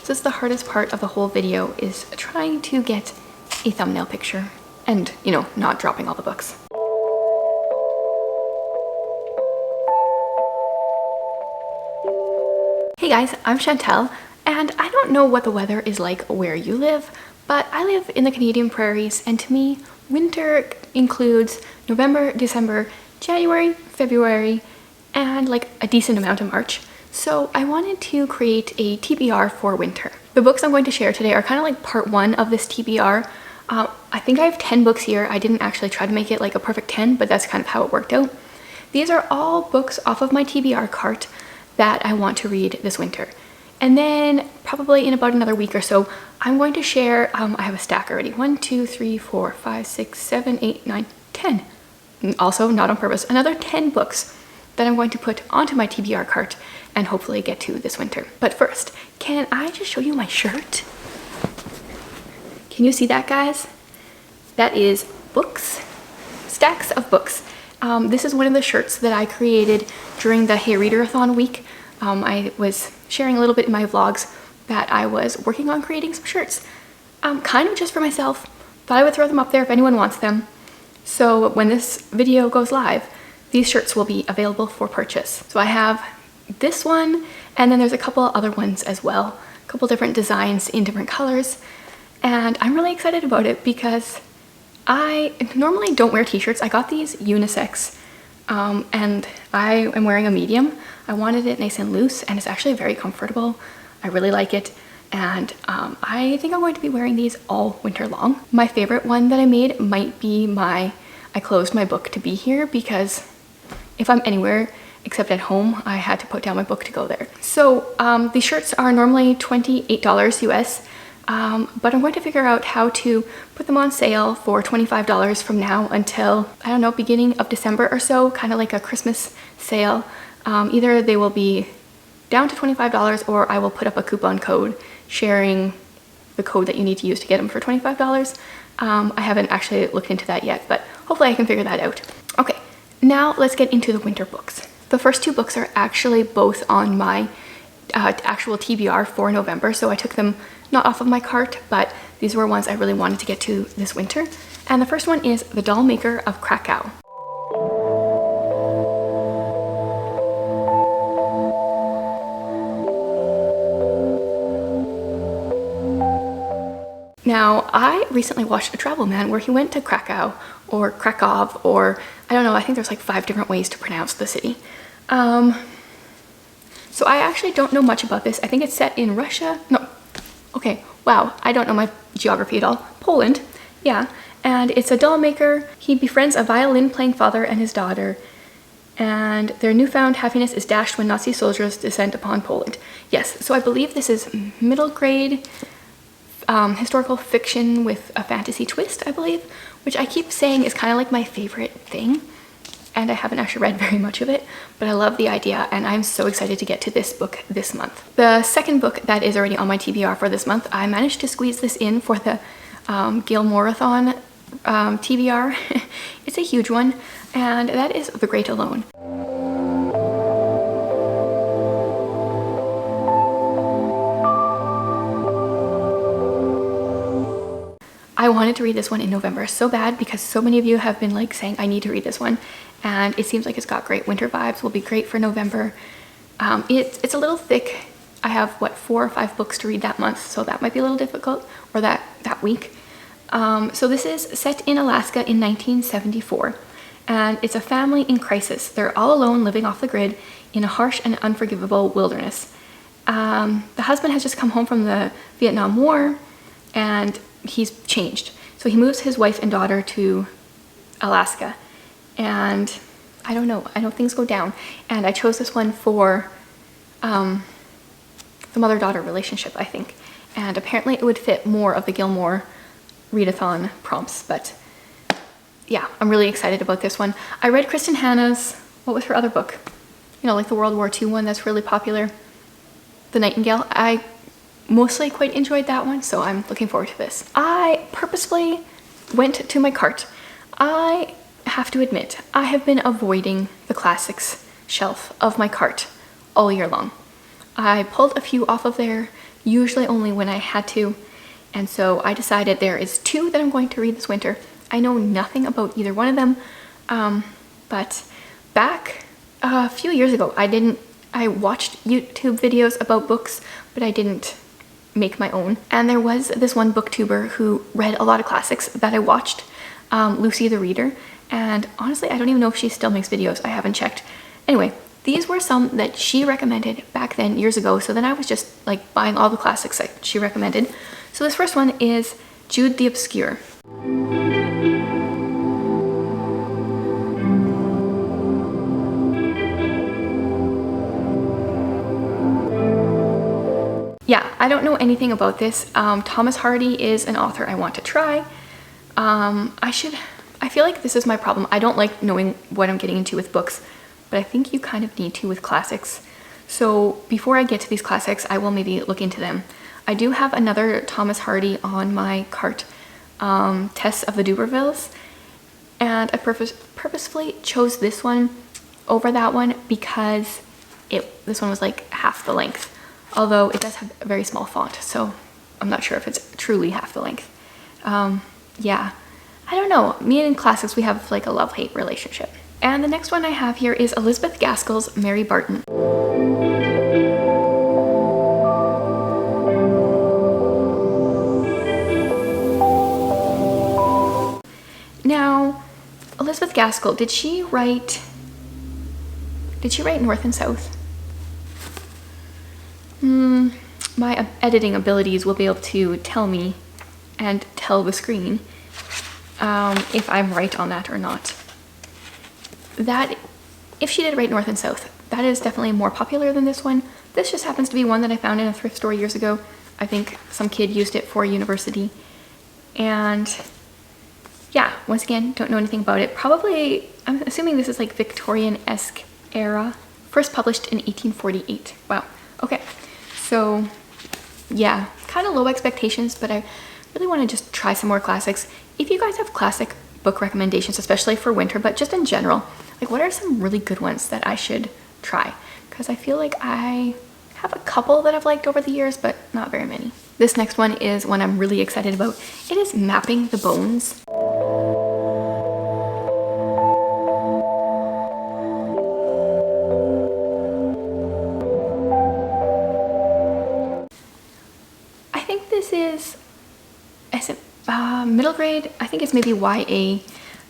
So this is the hardest part of the whole video, is trying to get a thumbnail picture and, you know, not dropping all the books. Hey guys, I'm Chantel, and I don't know what the weather is like where you live, but I live in the Canadian prairies, and to me, winter includes November, December, January, February, and like a decent amount of March. So I wanted to create a TBR for winter. The books I'm going to share today are kind of like part one of this TBR. I think I have 10 books here. I didn't actually try to make it like a perfect 10, but that's kind of how it worked out. These are all books off of my TBR cart that I want to read this winter. And then probably in about another week or so, I'm going to share, I have a stack already. 1, 2, 3, 4, 5, 6, 7, 8, 9, 10. Also, not on purpose, another 10 books that I'm going to put onto my TBR cart and hopefully get to this winter. But first, can I just show you my shirt? Can you see that, guys? That is books, stacks of books. This is one of the shirts that I created during the Hey Reader-a-thon week. I was sharing a little bit in my vlogs that I was working on creating some shirts, kind of just for myself. Thought I would throw them up there if anyone wants them. So when this video goes live, these shirts will be available for purchase. So I have this one, and then there's a couple other ones as well. A couple different designs in different colors. And I'm really excited about it because I normally don't wear t-shirts. I got these unisex, and I am wearing a medium. I wanted it nice and loose, and it's actually very comfortable. I really like it, and I think I'm going to be wearing these all winter long. My favorite one that I made might be I closed my book to be here, because if I'm anywhere except at home, I had to put down my book to go there. So these shirts are normally $28 US. But I'm going to figure out how to put them on sale for $25 from now until, I don't know, beginning of December or so, kind of like a Christmas sale. Either they will be down to $25 or I will put up a coupon code sharing the code that you need to use to get them for $25. I haven't actually looked into that yet, but hopefully I can figure that out. Okay, now let's get into the winter books. The first two books are actually both on my actual TBR for November, so I took them not off of my cart, but these were ones I really wanted to get to this winter. And the first one is The Doll Maker of Krakow. Now, I recently watched a travel man where he went to Krakow, or Krakow, or I don't know, I think there's like 5 different ways to pronounce the city. So I actually don't know much about this. I think it's set in Russia. No, okay, wow, I don't know my geography at all. Poland, yeah. And it's a doll maker. He befriends a violin-playing father and his daughter, and their newfound happiness is dashed when Nazi soldiers descend upon Poland. Yes, so I believe this is middle grade historical fiction with a fantasy twist, I believe, which I keep saying is kind of like my favorite thing. And I haven't actually read very much of it, but I love the idea, and I'm so excited to get to this book this month. The second book that is already on my TBR for this month, I managed to squeeze this in for the Gilmore-a-thon TBR. It's a huge one, and that is The Great Alone. I wanted to read this one in November so bad because so many of you have been like saying I need to read this one, and it seems like it's got great winter vibes, will be great for November. It's a little thick. I have what, 4 or 5 books to read that month, so that might be a little difficult, or that week. So this is set in Alaska in 1974, and it's a family in crisis. They're all alone living off the grid in a harsh and unforgivable wilderness. The husband has just come home from the Vietnam War, and he's changed. So he moves his wife and daughter to Alaska, and I don't know, things go down. And I chose this one for the mother-daughter relationship, I think. And apparently it would fit more of the Gilmore readathon prompts, but yeah, I'm really excited about this one. I read Kristen Hanna's, what was her other book? You know, like the World War II one that's really popular, The Nightingale. I mostly quite enjoyed that one, so I'm looking forward to this. I purposefully went to my cart. I have to admit, I have been avoiding the classics shelf of my cart all year long. I pulled a few off of there usually only when I had to. And so I decided there is 2 that I'm going to read this winter. I know nothing about either one of them, but back a few years ago, I watched YouTube videos about books, but I didn't make my own. And there was this one booktuber who read a lot of classics that I watched, Lucy the Reader. And honestly, I don't even know if she still makes videos. I haven't checked. Anyway, these were some that she recommended back then, years ago. So then I was just like buying all the classics that she recommended. So this first one is Jules the Obscure. Yeah, I don't know anything about this. Thomas Hardy is an author I want to try. I feel like this is my problem. I don't like knowing what I'm getting into with books, but I think you kind of need to with classics. So before I get to these classics, I will maybe look into them. I do have another Thomas Hardy on my cart, Tess of the Dubervilles, and I purposefully chose this one over that one because this one was like half the length, although it does have a very small font, so I'm not sure if it's truly half the length. Yeah, I don't know. Me and classics, we have like a love-hate relationship. And the next one I have here is Elizabeth Gaskell's Mary Barton. Now, Elizabeth Gaskell, did she write North and South? My editing abilities will be able to tell me and tell the screen if I'm right on that or not. That, if she did write North and South, that is definitely more popular than this one. This just happens to be one that I found in a thrift store years ago. I think some kid used it for university. And yeah, once again, don't know anything about it. Probably, I'm assuming this is like Victorian-esque era. First published in 1848. Wow, okay. So yeah, kind of low expectations, but I really want to just try some more classics. If you guys have classic book recommendations, especially for winter, but just in general, like what are some really good ones that I should try? Because I feel like I have a couple that I've liked over the years, but not very many. This next one is one I'm really excited about. It is Mapping the Bones. I think this is it middle grade? I think it's maybe YA,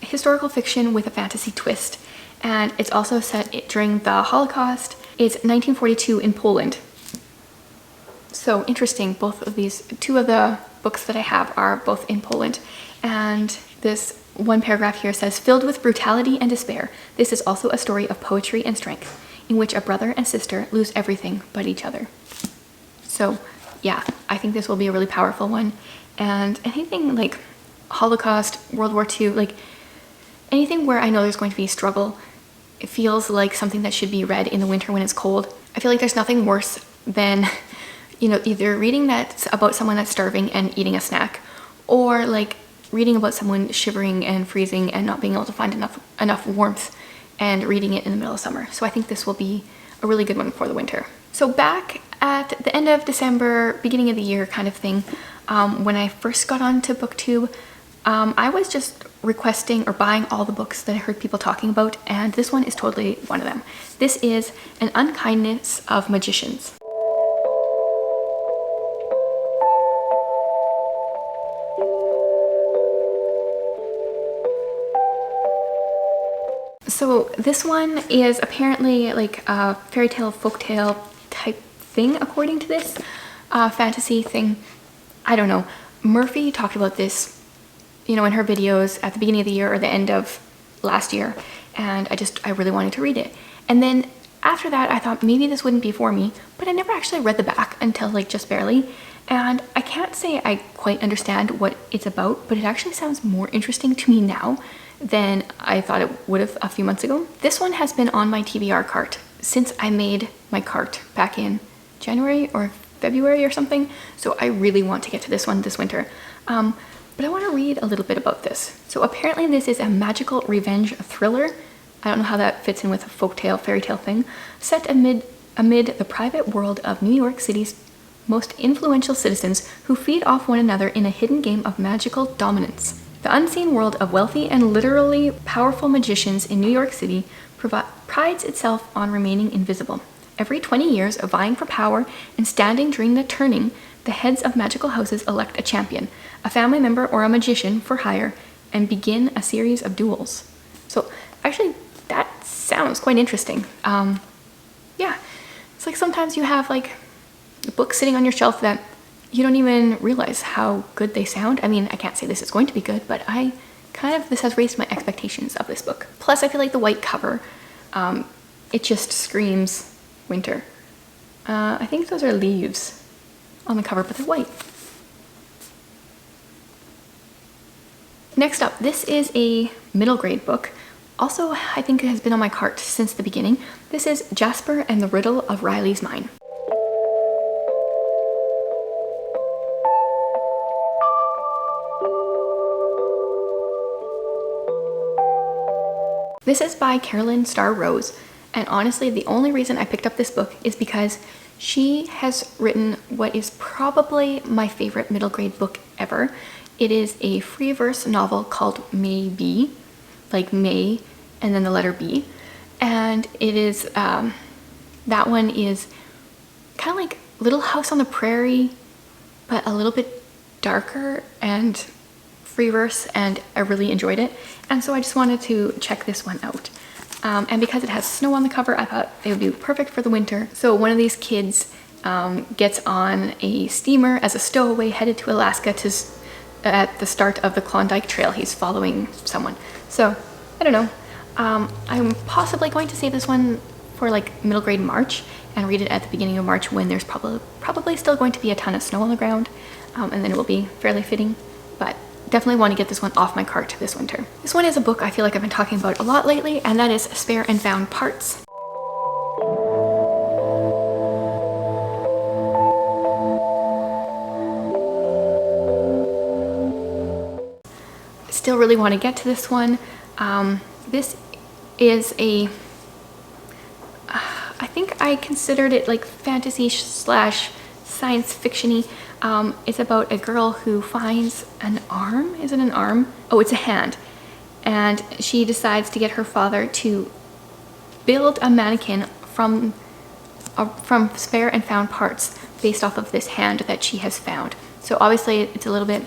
historical fiction with a fantasy twist. And it's also set during the Holocaust. It's 1942 in Poland. So interesting, both of these, 2 of the books that I have are both in Poland. And this one paragraph here says, filled with brutality and despair, this is also a story of poetry and strength, in which a brother and sister lose everything but each other. So yeah, I think this will be a really powerful one. And anything like Holocaust, World War II, like anything where I know there's going to be struggle, it feels like something that should be read in the winter when it's cold. I feel like there's nothing worse than, you know, either reading that's about someone that's starving and eating a snack, or like reading about someone shivering and freezing and not being able to find enough warmth and reading it in the middle of summer. So I think this will be a really good one for the winter. So back at the end of December, beginning of the year kind of thing, when I first got onto BookTube, I was just requesting or buying all the books that I heard people talking about, and this one is totally one of them. This is An Unkindness of Magicians. So this one is apparently like a fairy tale, folktale type thing, according to this fantasy thing. I don't know. Murphy talked about this, you know, in her videos at the beginning of the year or the end of last year, and I really wanted to read it. And then after that, I thought maybe this wouldn't be for me, but I never actually read the back until like just barely. And I can't say I quite understand what it's about, but it actually sounds more interesting to me now than I thought it would have a few months ago. This one has been on my TBR cart since I made my cart back in January or February or something. So I really want to get to this one this winter. But I want to read a little bit about this. So apparently this is a magical revenge thriller. I don't know how that fits in with a folktale, fairy tale thing. Set amid the private world of New York City's most influential citizens who feed off one another in a hidden game of magical dominance. The unseen world of wealthy and literally powerful magicians in New York City prides itself on remaining invisible. Every 20 years of vying for power and standing during the turning, the heads of magical houses elect a champion, a family member or a magician for hire, and begin a series of duels. So actually, that sounds quite interesting. Yeah, it's like sometimes you have like books sitting on your shelf that you don't even realize how good they sound. I mean, I can't say this is going to be good, but this has raised my expectations of this book. Plus, I feel like the white cover, it just screams winter. I think those are leaves on the cover, but they're white. Next up, this is a middle grade book. Also, I think it has been on my cart since the beginning. This is Jasper and the Riddle of Riley's Mine. This is by Carolyn Starr Rose, and honestly, the only reason I picked up this book is because she has written what is probably my favorite middle grade book ever. It is a free verse novel called May Be, like May and then the letter B. And it is, that one is kind of like Little House on the Prairie, but a little bit darker and free verse, and I really enjoyed it. And so I just wanted to check this one out. And because it has snow on the cover, I thought it would be perfect for the winter. So one of these kids gets on a steamer as a stowaway headed to Alaska at the start of the Klondike Trail. He's following someone. So I don't know. I'm possibly going to save this one for like middle grade March and read it at the beginning of March when there's probably still going to be a ton of snow on the ground, and then it will be fairly fitting. But definitely want to get this one off my cart this winter. This one is a book I feel like I've been talking about a lot lately, and that is Spare and Found Parts. Still really want to get to this one. This is I think I considered it like fantasy / science fiction-y. It's about a girl who finds an arm. Is it an arm? Oh, it's a hand. And she decides to get her father to build a mannequin from spare and found parts based off of this hand that she has found. So obviously it's a little bit,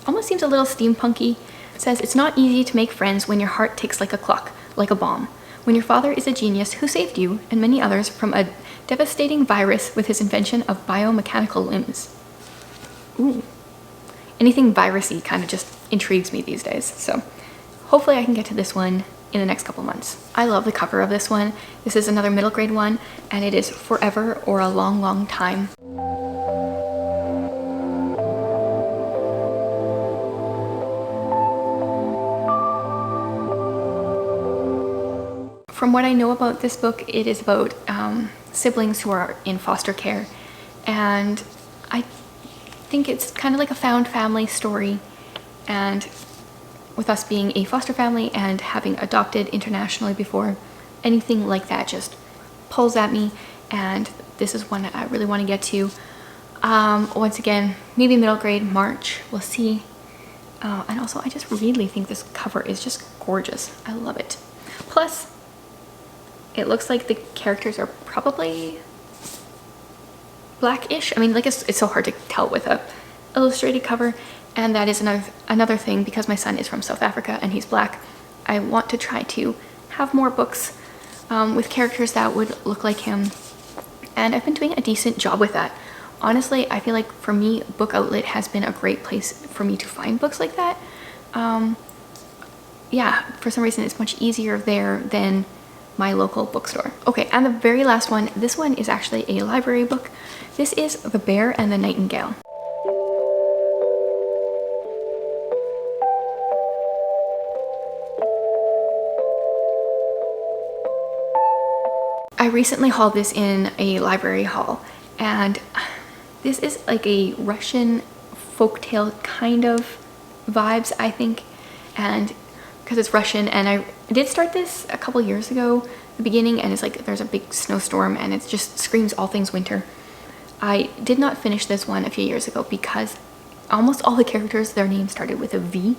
almost seems a little steampunky. It says, it's not easy to make friends when your heart ticks like a clock, like a bomb. When your father is a genius who saved you and many others from a devastating virus with his invention of biomechanical limbs. Ooh. Anything virusy kind of just intrigues me these days. So hopefully I can get to this one in the next couple months. I love the cover of this one. This is another middle grade one, and it is Forever or a Long, Long Time. From what I know about this book, it is about siblings who are in foster care, and I think it's kind of like a found family story, and with us being a foster family and having adopted internationally before, anything like that just pulls at me, and this is one that I really want to get to. Once again, maybe middle grade March, we'll see. And also I just really think this cover is just gorgeous. I love it. Plus, it looks like the characters are probably blackish. I mean, like it's so hard to tell with a illustrated cover. And that is another thing, because my son is from South Africa and he's black. I want to try to have more books with characters that would look like him. And I've been doing a decent job with that. Honestly, I feel like for me, Book Outlet has been a great place for me to find books like that. Yeah, for some reason it's much easier there than my local bookstore. Okay, and the very last one, this one is actually a library book. This is The Bear and the Nightingale. I recently hauled this in a library haul, and this is like a Russian folktale kind of vibes, I think, and because it's Russian. And I did start this a couple years ago, the beginning, and it's like there's a big snowstorm and it just screams all things winter. I did not finish this one a few years ago because almost all the characters, their names started with a V,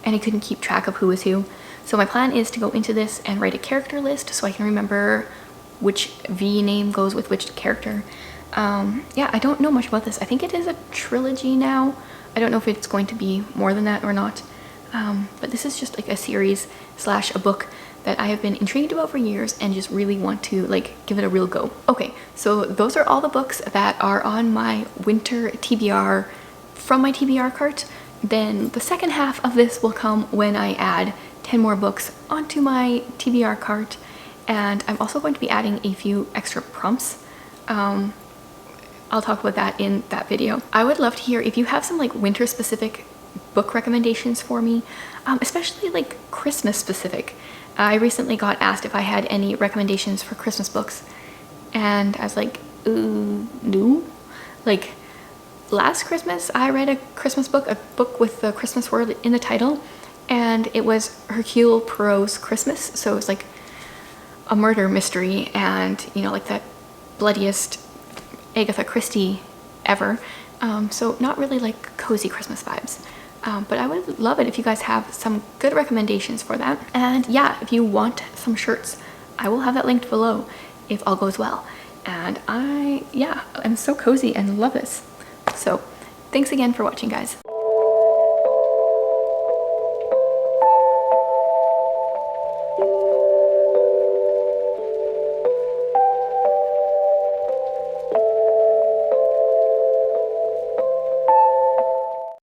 and I couldn't keep track of who was who. So my plan is to go into this and write a character list so I can remember which V name goes with which character. Yeah, I don't know much about this. I think it is a trilogy now. I don't know if it's going to be more than that or not. But this is just like a series slash a book that I have been intrigued about for years and just really want to like give it a real go. Okay, so those are all the books that are on my winter TBR from my TBR cart. Then the second half of this will come when I add 10 more books onto my TBR cart, and I'm also going to be adding a few extra prompts. I'll talk about that in that video. I would love to hear if you have some like winter specific book recommendations for me, especially like Christmas specific. I recently got asked if I had any recommendations for Christmas books, and I was like, no. Like last Christmas I read a Christmas book, a book with the Christmas word in the title, and it was Hercule Poirot's Christmas. So it was like a murder mystery, and you know, like that bloodiest Agatha Christie ever. So not really like cozy Christmas vibes. But I would love it if you guys have some good recommendations for that. And yeah, if you want some shirts, I will have that linked below if all goes well. And I'm so cozy and love this. So thanks again for watching, guys.